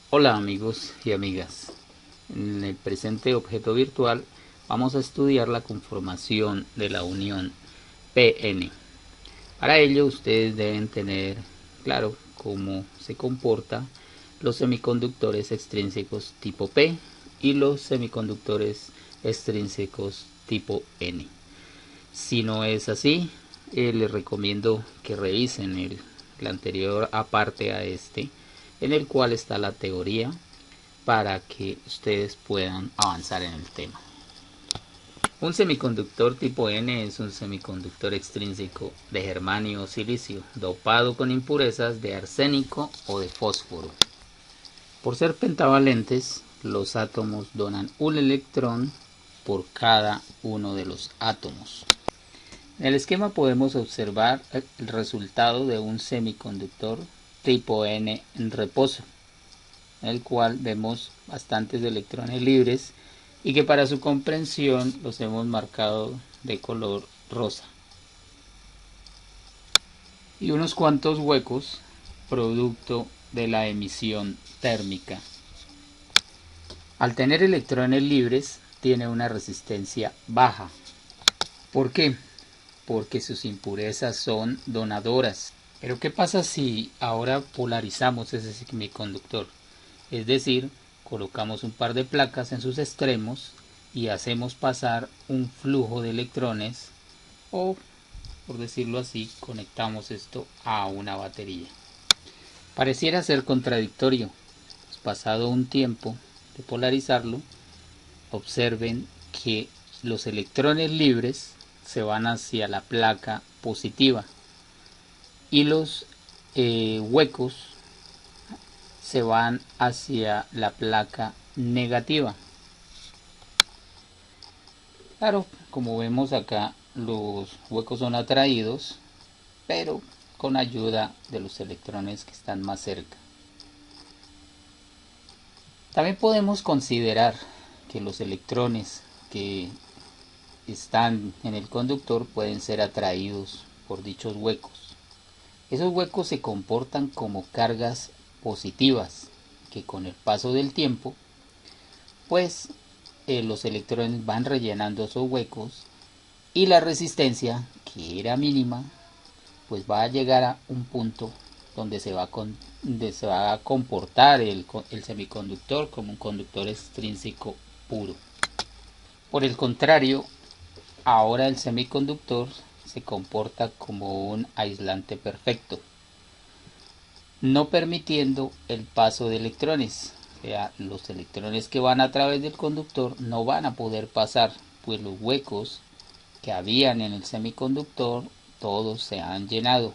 Hola amigos y amigas, en el presente objeto virtual vamos a estudiar la conformación de la unión PN. Para ello ustedes deben tener claro cómo se comportan los semiconductores extrínsecos tipo P y los semiconductores extrínsecos tipo N. Si no es así, les recomiendo que revisen el anterior aparte a este, en el cual está la teoría para que ustedes puedan avanzar en el tema. Un semiconductor tipo N es un semiconductor extrínseco de germanio o silicio, dopado con impurezas de arsénico o de fósforo. Por ser pentavalentes, los átomos donan un electrón por cada uno de los átomos. En el esquema podemos observar el resultado de un semiconductor tipo N en reposo, en el cual vemos bastantes electrones libres y que para su comprensión los hemos marcado de color rosa, y unos cuantos huecos producto de la emisión térmica. Al tener electrones libres tiene una resistencia baja. ¿Por qué? Porque sus impurezas son donadoras. Pero ¿qué pasa si ahora polarizamos ese semiconductor? Es decir, colocamos un par de placas en sus extremos y hacemos pasar un flujo de electrones, o por decirlo así, conectamos esto a una batería. Pareciera ser contradictorio, pues pasado un tiempo de polarizarlo, observen que los electrones libres se van hacia la placa positiva y los huecos se van hacia la placa negativa. Claro, como vemos acá, los huecos son atraídos, pero con ayuda de los electrones que están más cerca. También podemos considerar que los electrones que están en el conductor pueden ser atraídos por dichos huecos. Esos huecos se comportan como cargas positivas que con el paso del tiempo, pues los electrones van rellenando esos huecos y la resistencia, que era mínima, pues va a llegar a un punto donde donde se va a comportar el semiconductor como un conductor extrínseco puro. Por el contrario, ahora el semiconductor se comporta como un aislante perfecto, no permitiendo el paso de electrones. O sea, los electrones que van a través del conductor no van a poder pasar, pues los huecos que habían en el semiconductor todos se han llenado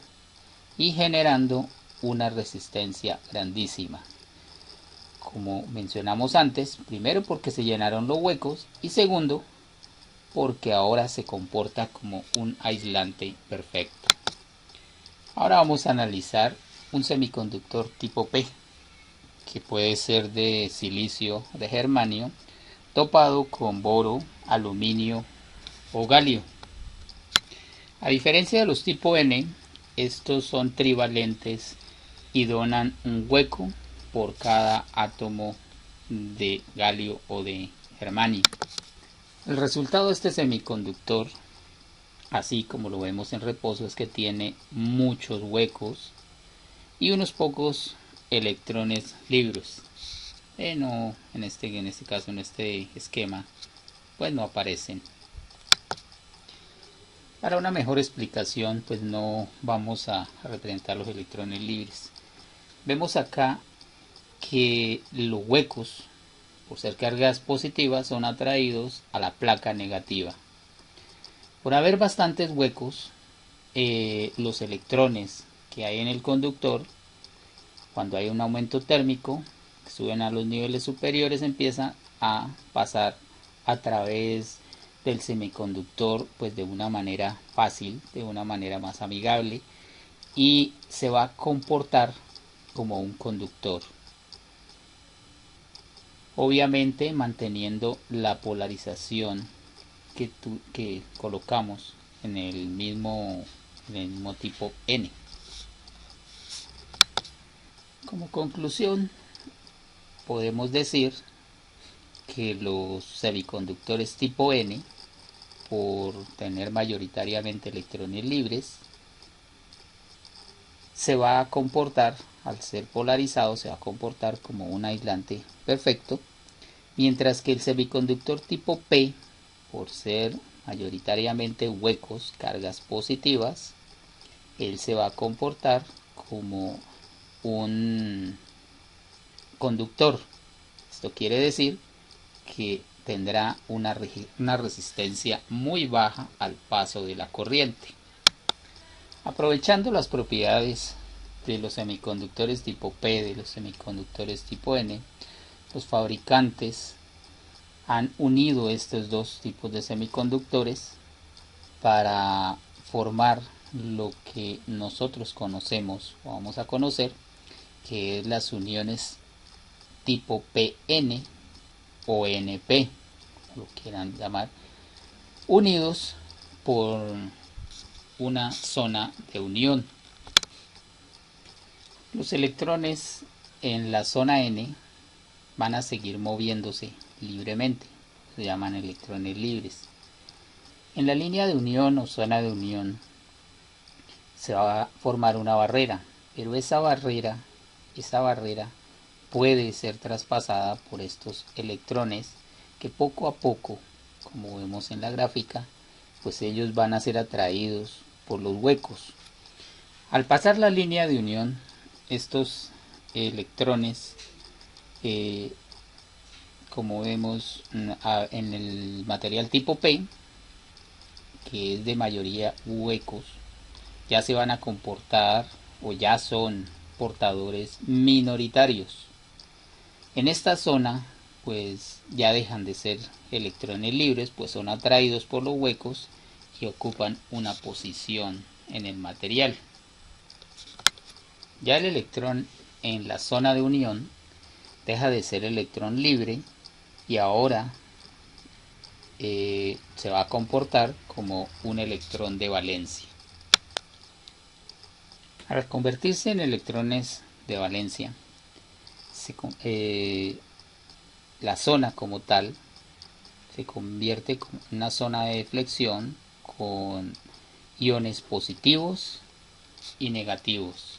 y generando una resistencia grandísima. Como mencionamos antes, primero porque se llenaron los huecos y segundo porque ahora se comporta como un aislante perfecto. Ahora vamos a analizar un semiconductor tipo P, que puede ser de silicio, de germanio, dopado con boro, aluminio o galio. A diferencia de los tipo N, estos son trivalentes y donan un hueco por cada átomo de galio o de germanio. El resultado de este semiconductor, así como lo vemos en reposo, es que tiene muchos huecos y unos pocos electrones libres. No, en este caso, en este esquema, pues no aparecen. Para una mejor explicación, pues no vamos a representar los electrones libres. Vemos acá que los huecos, por ser cargas positivas, son atraídos a la placa negativa. Por haber bastantes huecos, los electrones que hay en el conductor, cuando hay un aumento térmico, suben a los niveles superiores, empiezan a pasar a través del semiconductor, pues de una manera fácil, de una manera más amigable, y se va a comportar como un conductor, obviamente manteniendo la polarización que colocamos en el mismo tipo N. Como conclusión, podemos decir que los semiconductores tipo N, por tener mayoritariamente electrones libres, se va a comportar, al ser polarizado, se va a comportar como un aislante perfecto, mientras que el semiconductor tipo P, por ser mayoritariamente huecos, cargas positivas, él se va a comportar como un conductor. Esto quiere decir que tendrá una resistencia muy baja al paso de la corriente. Aprovechando las propiedades de los semiconductores tipo P, de los semiconductores tipo N, los fabricantes han unido estos dos tipos de semiconductores para formar lo que nosotros conocemos o vamos a conocer, que es las uniones tipo PN o NP, lo quieran llamar, unidos por una zona de unión. Los electrones en la zona N van a seguir moviéndose libremente, se llaman electrones libres. En la línea de unión o zona de unión se va a formar una barrera, pero esa barrera puede ser traspasada por estos electrones que poco a poco, como vemos en la gráfica, pues ellos van a ser atraídos por los huecos. Al pasar la línea de unión, estos electrones, como vemos en el material tipo P, que es de mayoría huecos, ya se van a comportar o ya son portadores minoritarios. En esta zona pues ya dejan de ser electrones libres, pues son atraídos por los huecos que ocupan una posición en el material. Ya el electrón en la zona de unión deja de ser electrón libre y ahora se va a comportar como un electrón de valencia. Al convertirse en electrones de valencia, la zona como tal se convierte en una zona de flexión con iones positivos y negativos.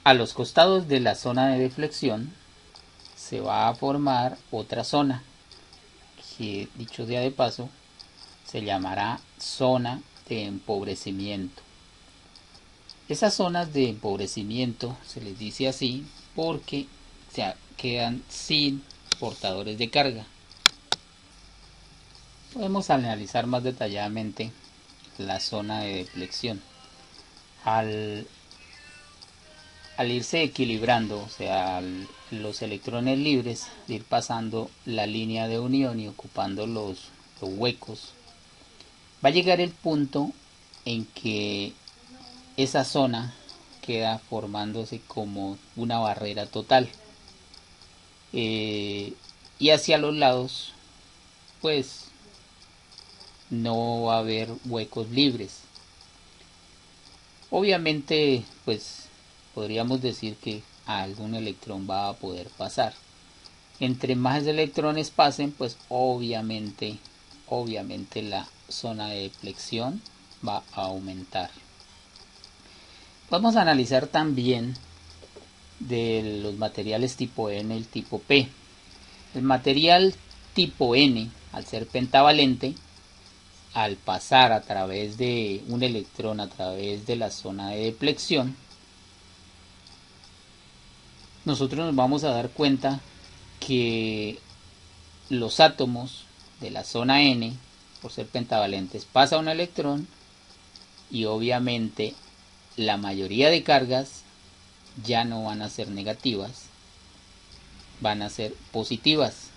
A los costados de la zona de deflexión se va a formar otra zona que, dicho sea de paso, se llamará zona de empobrecimiento. Esas zonas de empobrecimiento se les dice así porque quedan sin portadores de carga. Podemos analizar más detalladamente la zona de deflexión. Al irse equilibrando, o sea, los electrones libres de ir pasando la línea de unión y ocupando los huecos, va a llegar el punto en que esa zona queda formándose como una barrera total, y hacia los lados pues no va a haber huecos libres. Obviamente pues podríamos decir que algún electrón va a poder pasar. Entre más electrones pasen, pues obviamente la zona de deflexión va a aumentar. Podemos analizar también de los materiales tipo N y el tipo P. El material tipo N, al ser pentavalente, al pasar a través de un electrón a través de la zona de deflexión, nosotros nos vamos a dar cuenta que los átomos de la zona N, por ser pentavalentes, pasa un electrón y obviamente la mayoría de cargas ya no van a ser negativas, van a ser positivas.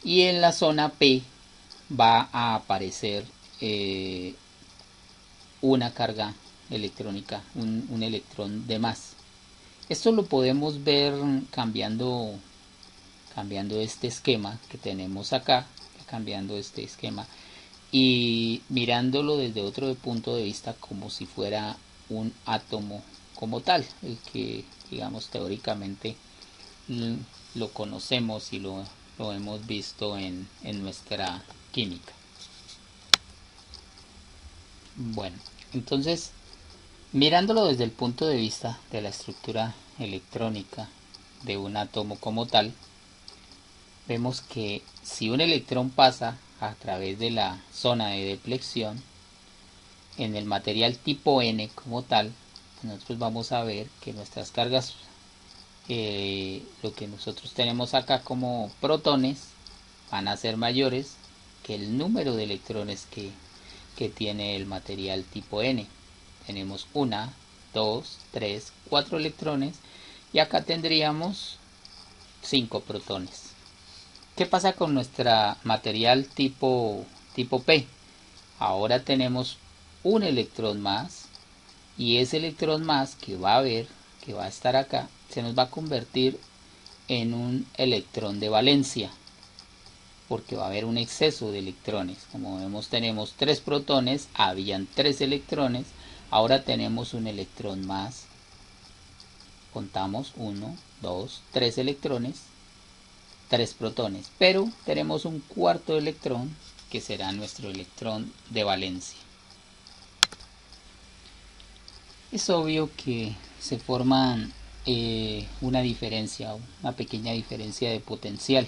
Y en la zona P va a aparecer una carga electrónica, un electrón de más. Esto lo podemos ver cambiando este esquema que tenemos acá, cambiando este esquema. y mirándolo desde otro punto de vista como si fuera un átomo como tal, el que digamos teóricamente lo conocemos y lo hemos visto en nuestra química. Bueno, entonces mirándolo desde el punto de vista de la estructura electrónica de un átomo como tal, vemos que si un electrón pasa a través de la zona de depleción en el material tipo N como tal, nosotros vamos a ver que nuestras cargas, lo que nosotros tenemos acá como protones, van a ser mayores que el número de electrones que tiene el material tipo N. Tenemos 1, 2, 3, 4 electrones y acá tendríamos 5 protones. ¿Qué pasa con nuestra material tipo P? Ahora tenemos un electrón más y ese electrón más que va a haber, que va a estar acá, se nos va a convertir en un electrón de valencia, porque va a haber un exceso de electrones. Como vemos, tenemos 3 protones, habían 3 electrones, ahora tenemos un electrón más. Contamos 1, 2, 3 electrones, 3 protones, pero tenemos un cuarto electrón que será nuestro electrón de valencia. Es obvio que se forman una diferencia, una pequeña diferencia de potencial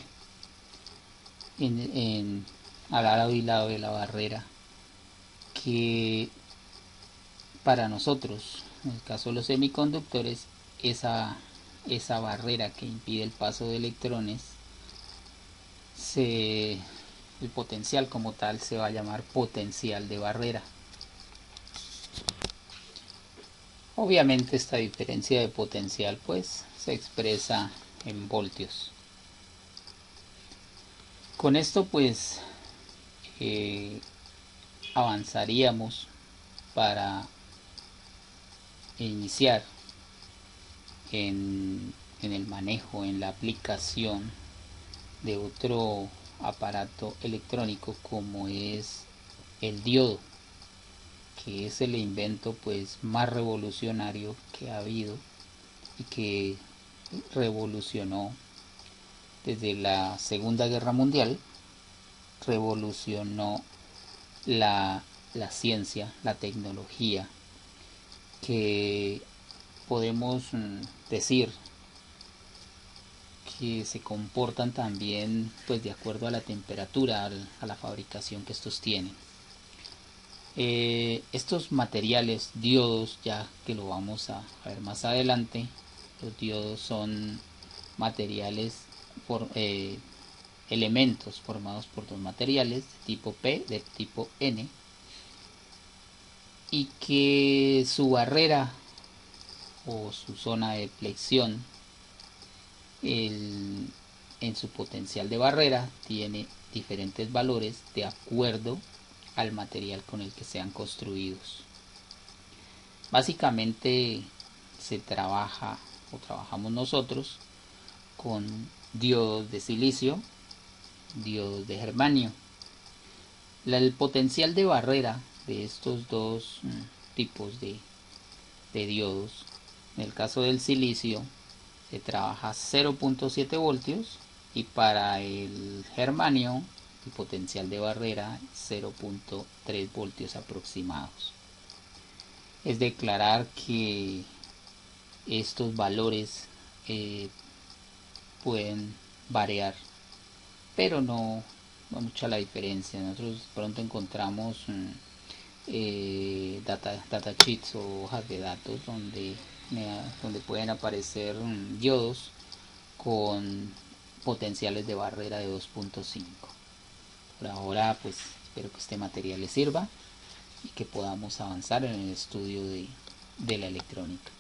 al lado y lado de la barrera, que para nosotros, en el caso de los semiconductores, esa barrera que impide el paso de electrones, el potencial como tal se va a llamar potencial de barrera. Obviamente esta diferencia de potencial pues se expresa en voltios. Con esto pues avanzaríamos para iniciar en el manejo, en la aplicación de otro aparato electrónico como es el diodo, que es el invento pues más revolucionario que ha habido y que revolucionó desde la Segunda Guerra Mundial, revolucionó la ciencia, la tecnología, que podemos decir que se comportan también pues de acuerdo a la temperatura, a la fabricación que estos tienen. Estos materiales diodos, ya que lo vamos a ver más adelante, los diodos son materiales elementos formados por dos materiales de tipo P, de tipo N, y que su barrera o su zona de flexión en su potencial de barrera tiene diferentes valores de acuerdo al material con el que sean construidos. Básicamente se trabaja o trabajamos nosotros con diodos de silicio, diodos de germanio. El potencial de barrera de estos dos tipos de diodos, en el caso del silicio se trabaja 0.7 voltios y para el germanio el potencial de barrera 0.3 voltios aproximados. Es declarar que estos valores pueden variar, pero no mucha la diferencia. Nosotros pronto encontramos data sheets o hojas de datos donde pueden aparecer diodos con potenciales de barrera de 2.5. Por ahora pues espero que este material les sirva y que podamos avanzar en el estudio de la electrónica.